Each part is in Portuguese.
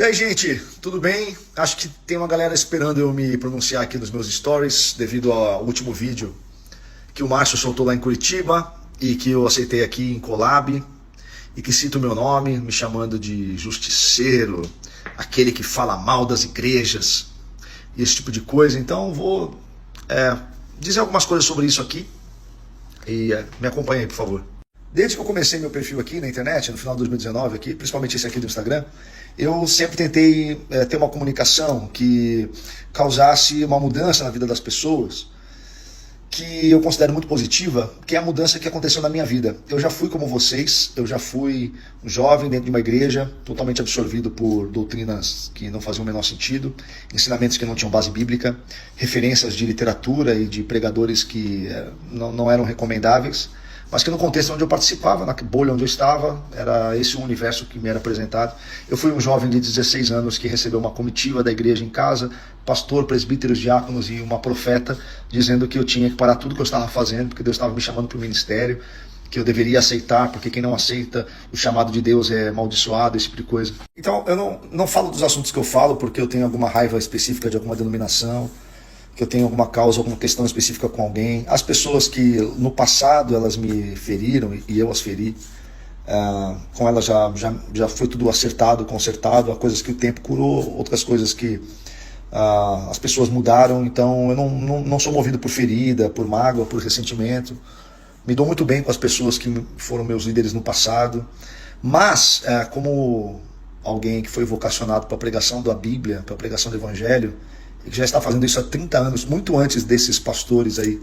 E aí, gente, tudo bem? Acho que tem uma galera esperando eu me pronunciar aqui nos meus stories devido ao último vídeo que o Márcio soltou lá em Curitiba e que eu aceitei aqui em collab e que cita o meu nome, me chamando de justiceiro, aquele que fala mal das igrejas e esse tipo de coisa. Então vou dizer algumas coisas sobre isso aqui e me acompanhe aí, por favor. Desde que eu comecei meu perfil aqui na internet, no final de 2019, aqui, principalmente esse aqui do Instagram, eu sempre tentei ter uma comunicação que causasse uma mudança na vida das pessoas, que eu considero muito positiva, que é a mudança que aconteceu na minha vida. Eu já fui como vocês, eu já fui um jovem dentro de uma igreja, totalmente absorvido por doutrinas que não faziam o menor sentido, ensinamentos que não tinham base bíblica, referências de literatura e de pregadores que não eram recomendáveis, mas que no contexto onde eu participava, na bolha onde eu estava, era esse o universo que me era apresentado. Eu fui um jovem de 16 anos que recebeu uma comitiva da igreja em casa, pastor, presbíteros, diáconos e uma profeta, dizendo que eu tinha que parar tudo que eu estava fazendo, porque Deus estava me chamando para o ministério, que eu deveria aceitar, porque quem não aceita o chamado de Deus é amaldiçoado, esse tipo de coisa. Então eu não falo dos assuntos que eu falo porque eu tenho alguma raiva específica de alguma denominação, que eu tenho alguma causa, alguma questão específica com alguém. As pessoas que no passado elas me feriram e eu as feri, com elas já foi tudo acertado, consertado. Há coisas que o tempo curou, outras coisas que as pessoas mudaram. Então eu não sou movido por ferida, por mágoa, por ressentimento. Me dou muito bem com as pessoas que foram meus líderes no passado. Mas como alguém que foi vocacionado para a pregação da Bíblia, para a pregação do Evangelho, e que já está fazendo isso há 30 anos, muito antes desses pastores aí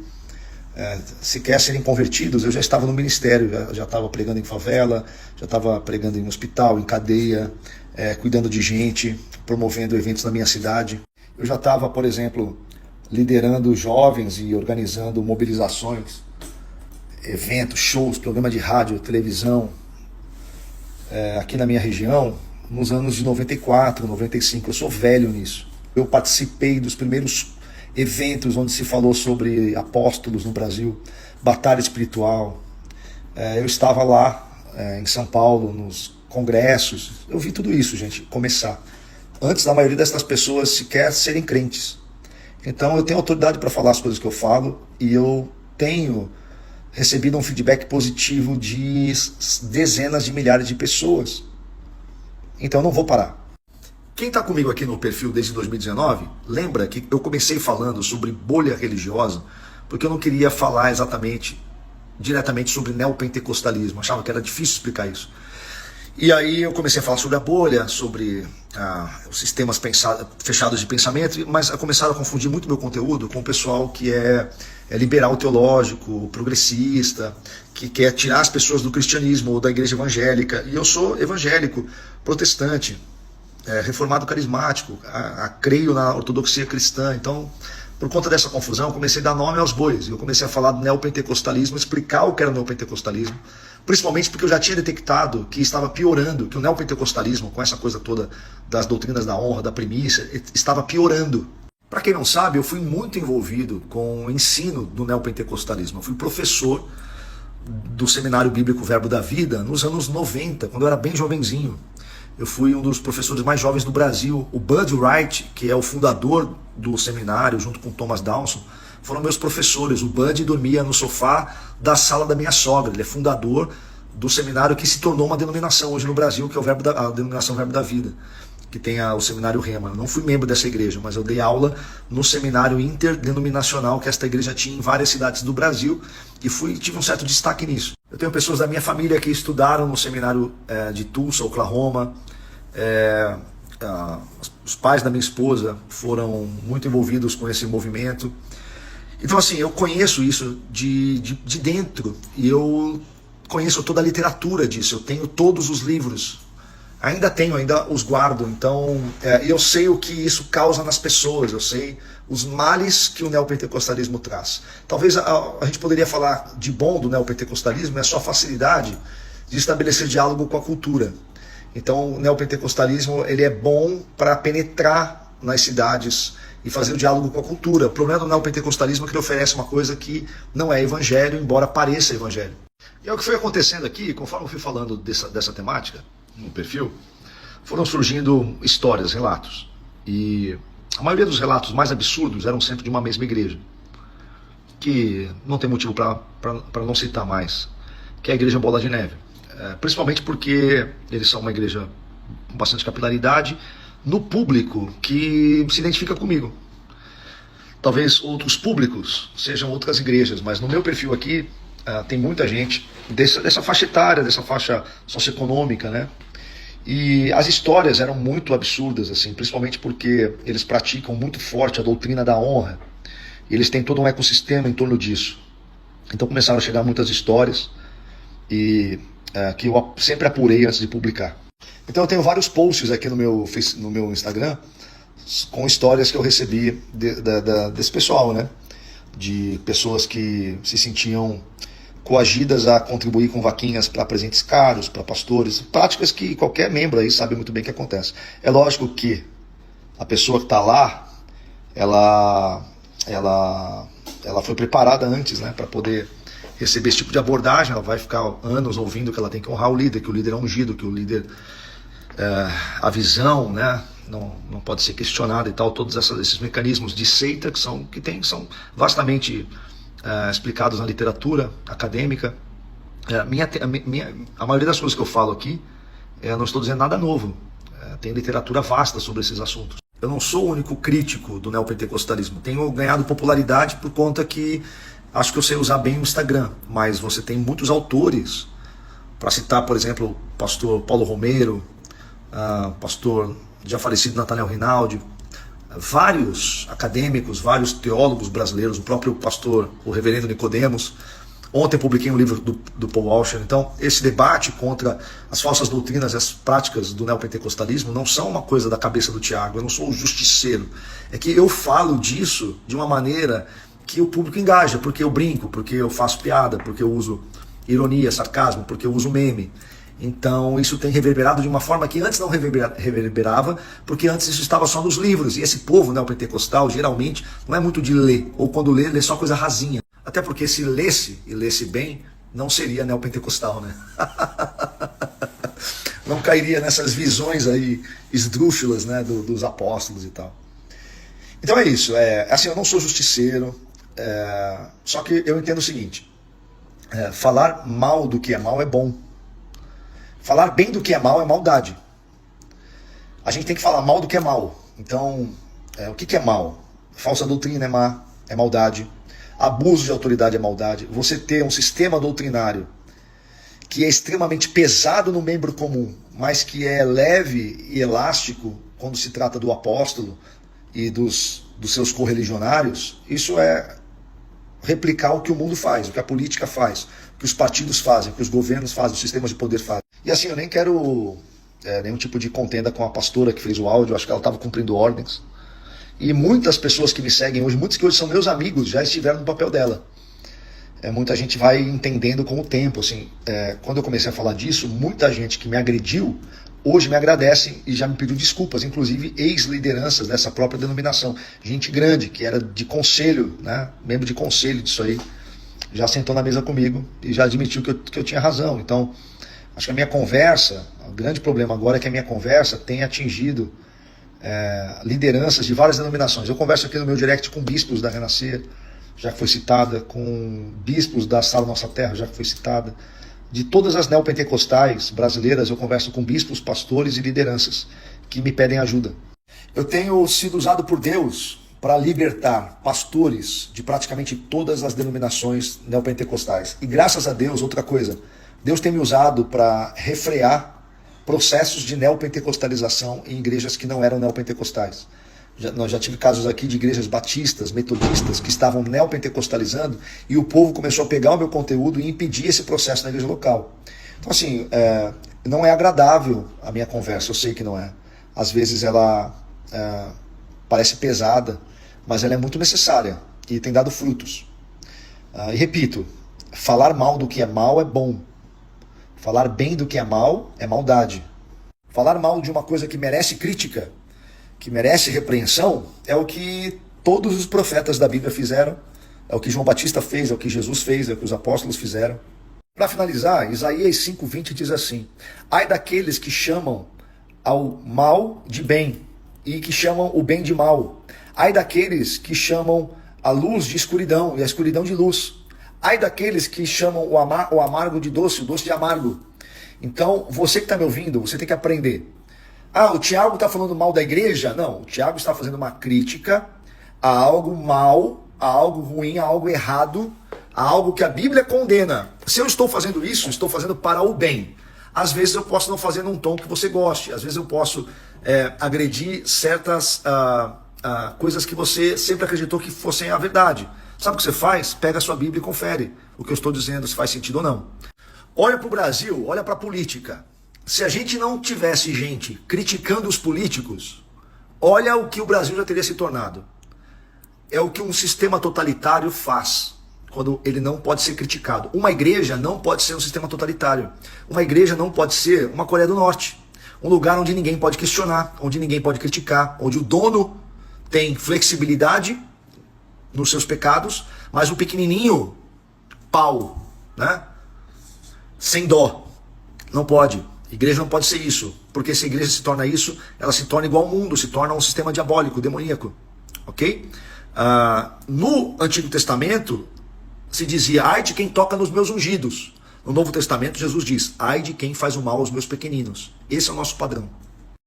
sequer serem convertidos, eu já estava no ministério, já estava pregando em favela, já estava pregando em hospital, em cadeia, cuidando de gente, promovendo eventos na minha cidade. Eu já estava, por exemplo, liderando jovens e organizando mobilizações, eventos, shows, programa de rádio, televisão, aqui na minha região, nos anos de 94, 95, eu sou velho nisso. Eu participei dos primeiros eventos onde se falou sobre apóstolos no Brasil, batalha espiritual. Eu estava lá em São Paulo, nos congressos. Eu vi tudo isso, gente, começar. Antes da maioria dessas pessoas sequer serem crentes. Então eu tenho autoridade para falar as coisas que eu falo e eu tenho recebido um feedback positivo de dezenas de milhares de pessoas. Então eu não vou parar. Quem está comigo aqui no perfil desde 2019, lembra que eu comecei falando sobre bolha religiosa, porque eu não queria falar diretamente sobre neopentecostalismo, achava que era difícil explicar isso. E aí eu comecei a falar sobre a bolha, sobre os sistemas fechados de pensamento, mas começaram a confundir muito meu conteúdo com o pessoal que é liberal teológico, progressista, que quer tirar as pessoas do cristianismo ou da igreja evangélica. E eu sou evangélico, protestante, reformado carismático, creio na ortodoxia cristã. Então, por conta dessa confusão, eu comecei a dar nome aos bois. Eu comecei a falar do neopentecostalismo, explicar o que era o neopentecostalismo, principalmente porque eu já tinha detectado que estava piorando, que o neopentecostalismo, com essa coisa toda das doutrinas da honra, da primícia, estava piorando. Para quem não sabe, eu fui muito envolvido com o ensino do neopentecostalismo. Eu fui professor do Seminário Bíblico Verbo da Vida nos anos 90, quando eu era bem jovenzinho. Eu fui um dos professores mais jovens do Brasil. O Bud Wright, que é o fundador do seminário, junto com Thomas Dawson, foram meus professores. O Bud dormia no sofá da sala da minha sogra. Ele é fundador do seminário que se tornou uma denominação hoje no Brasil, que é a denominação Verbo da Vida, que tem o seminário Rema. Eu não fui membro dessa igreja, mas eu dei aula no seminário interdenominacional que esta igreja tinha em várias cidades do Brasil e tive um certo destaque nisso. Eu tenho pessoas da minha família que estudaram no seminário de Tulsa, Oklahoma. Os pais da minha esposa foram muito envolvidos com esse movimento. Então assim, eu conheço isso de dentro e eu conheço toda a literatura disso. Eu tenho todos os livros, ainda os guardo. Então eu sei o que isso causa nas pessoas, eu sei os males que o neopentecostalismo traz. Talvez a gente poderia falar de bom do neopentecostalismo é a sua facilidade de estabelecer diálogo com a cultura. Então o neopentecostalismo ele é bom para penetrar nas cidades e fazer o diálogo com a cultura. O problema do neopentecostalismo é que ele oferece uma coisa que não é evangelho, embora pareça evangelho. E é o que foi acontecendo aqui, conforme eu fui falando dessa temática no perfil, foram surgindo histórias, relatos. E a maioria dos relatos mais absurdos eram sempre de uma mesma igreja, que não tem motivo para não citar mais, que é a Igreja Bola de Neve. Principalmente porque eles são uma igreja com bastante capilaridade no público que se identifica comigo. Talvez outros públicos sejam outras igrejas, mas no meu perfil aqui tem muita gente dessa faixa etária, dessa faixa socioeconômica, né? E as histórias eram muito absurdas, assim, principalmente porque eles praticam muito forte a doutrina da honra. E eles têm todo um ecossistema em torno disso. Então começaram a chegar muitas histórias que eu sempre apurei antes de publicar. Então eu tenho vários posts aqui no meu Instagram com histórias que eu recebi desse pessoal, né? De pessoas que se sentiam coagidas a contribuir com vaquinhas para presentes caros, para pastores, práticas que qualquer membro aí sabe muito bem que acontece. É lógico que a pessoa que está lá, ela foi preparada antes, né, para poder receber esse tipo de abordagem. Ela vai ficar anos ouvindo que ela tem que honrar o líder, que o líder é ungido, que o líder, a visão, né, não pode ser questionada e tal. Todos esses mecanismos de seita são vastamente explicados na literatura acadêmica. A maioria das coisas que eu falo aqui, eu não estou dizendo nada novo. Tem literatura vasta sobre esses assuntos. Eu não sou o único crítico do neopentecostalismo. Tenho ganhado popularidade por conta que acho que eu sei usar bem o Instagram, mas você tem muitos autores, para citar, por exemplo, o pastor Paulo Romero, pastor já falecido Nathaniel Rinaldi, vários acadêmicos, vários teólogos brasileiros, o próprio pastor, o reverendo Nicodemos. Ontem publiquei um livro do Paul Washer. Então, esse debate contra as falsas doutrinas e as práticas do neopentecostalismo não são uma coisa da cabeça do Tiago. Eu não sou o justiceiro. É que eu falo disso de uma maneira que o público engaja, porque eu brinco, porque eu faço piada, porque eu uso ironia, sarcasmo, porque eu uso meme. Então isso tem reverberado de uma forma que antes não reverberava, porque antes isso estava só nos livros. E esse povo neopentecostal geralmente não é muito de ler, ou quando lê só coisa rasinha. Até porque se lesse, e lesse bem, não seria neopentecostal, né? Não cairia nessas visões aí esdrúxulas, né, dos apóstolos e tal. Então é isso, assim, eu não sou justiceiro, só que eu entendo o seguinte, falar mal do que é mal é bom. Falar bem do que é mal é maldade. A gente tem que falar mal do que é mal. Então, o que é mal? Falsa doutrina é má, é maldade. Abuso de autoridade é maldade. Você ter um sistema doutrinário que é extremamente pesado no membro comum, mas que é leve e elástico quando se trata do apóstolo e dos seus correligionários, isso é replicar o que o mundo faz, o que a política faz, o que os partidos fazem, o que os governos fazem, os sistemas de poder fazem. E assim, eu nem quero nenhum tipo de contenda com a pastora que fez o áudio, acho que ela estava cumprindo ordens. E muitas pessoas que me seguem hoje, muitos que hoje são meus amigos, já estiveram no papel dela. Muita gente vai entendendo com o tempo. Assim, quando eu comecei a falar disso, muita gente que me agrediu, hoje me agradece e já me pediu desculpas, inclusive ex-lideranças dessa própria denominação. Gente grande, que era de conselho, né, membro de conselho disso aí, já sentou na mesa comigo e já admitiu que eu tinha razão. Então, acho que a minha conversa, o grande problema agora é que a minha conversa tem atingido lideranças de várias denominações. Eu converso aqui no meu direct com bispos da Renascer, já que foi citada, com bispos da Sala Nossa Terra, já que foi citada. De todas as neopentecostais brasileiras, eu converso com bispos, pastores e lideranças que me pedem ajuda. Eu tenho sido usado por Deus para libertar pastores de praticamente todas as denominações neopentecostais. E graças a Deus, outra coisa, Deus tem me usado para refrear processos de neopentecostalização em igrejas que não eram neopentecostais. Nós já tive casos aqui de igrejas batistas, metodistas, que estavam neopentecostalizando e o povo começou a pegar o meu conteúdo e impedir esse processo na igreja local. Então assim, não é agradável a minha conversa, eu sei que não é. Às vezes ela parece pesada, mas ela é muito necessária e tem dado frutos. E repito, falar mal do que é mal é bom. Falar bem do que é mal é maldade. Falar mal de uma coisa que merece crítica, que merece repreensão, é o que todos os profetas da Bíblia fizeram, é o que João Batista fez, é o que Jesus fez, é o que os apóstolos fizeram. Para finalizar, Isaías 5:20 diz assim: ai daqueles que chamam ao mal de bem e que chamam o bem de mal. Ai daqueles que chamam a luz de escuridão e a escuridão de luz. Ai daqueles que chamam o amargo de doce, o doce de amargo. Então, você que está me ouvindo, você tem que aprender. Ah, o Tiago está falando mal da igreja? Não, o Tiago está fazendo uma crítica a algo mal, a algo ruim, a algo errado, a algo que a Bíblia condena. Se eu estou fazendo isso, estou fazendo para o bem. Às vezes eu posso não fazer num tom que você goste, às vezes eu posso agredir certas coisas que você sempre acreditou que fossem a verdade. Sabe o que você faz? Pega a sua Bíblia e confere o que eu estou dizendo, se faz sentido ou não. Olha para o Brasil, olha para a política. Se a gente não tivesse gente criticando os políticos, olha o que o Brasil já teria se tornado. É o que um sistema totalitário faz, quando ele não pode ser criticado. Uma igreja não pode ser um sistema totalitário. Uma igreja não pode ser uma Coreia do Norte. Um lugar onde ninguém pode questionar, onde ninguém pode criticar, onde o dono tem flexibilidade nos seus pecados, mas o pequenininho, pau, né? Sem dó. Não pode. Igreja não pode ser isso. Porque se a igreja se torna isso, ela se torna igual ao mundo, se torna um sistema diabólico, demoníaco. Ok? No Antigo Testamento, se dizia, ai de quem toca nos meus ungidos. No Novo Testamento, Jesus diz, ai de quem faz o mal aos meus pequeninos. Esse é o nosso padrão.